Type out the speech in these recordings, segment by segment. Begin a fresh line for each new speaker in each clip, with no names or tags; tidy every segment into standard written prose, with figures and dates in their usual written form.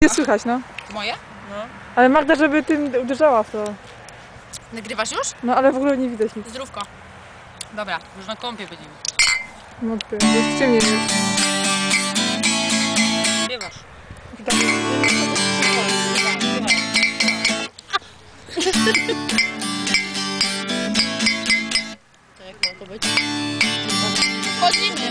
Nie słychać, no.
Moje?
No.
Ale Magda, żeby tym uderzała w to.
Nagrywasz już?
No ale w ogóle nie widać nic.
Zdrówko. Dobra, już na kąpie będziemy.
No ty, jest ciemniej już.
Śpiewasz. To jak ma to być?
Wchodzimy.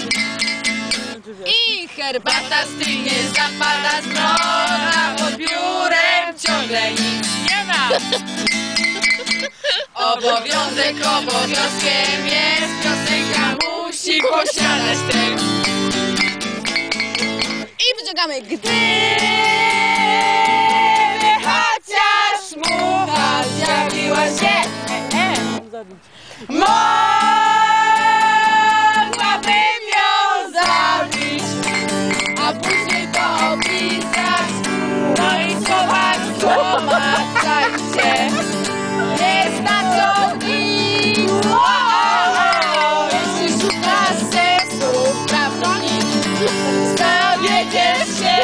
I herbata stygnie, zapada zmrona. Pod biurem ciągle nic nie ma. Obowiązek obowiązkiem jest. Piosenka musi posiadać tekst. I wyciągamy. Gdyby chociaż mucha zjawiła się, mogłabym ją zabić, a później to opisać. W moich słowach złamać się nie znaczą nic. Jeśli szukasz sensu prawnik, zawiedziesz się.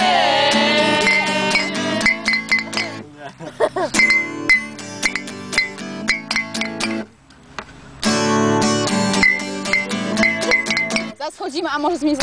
Zaraz wchodzimy, a może zmienić.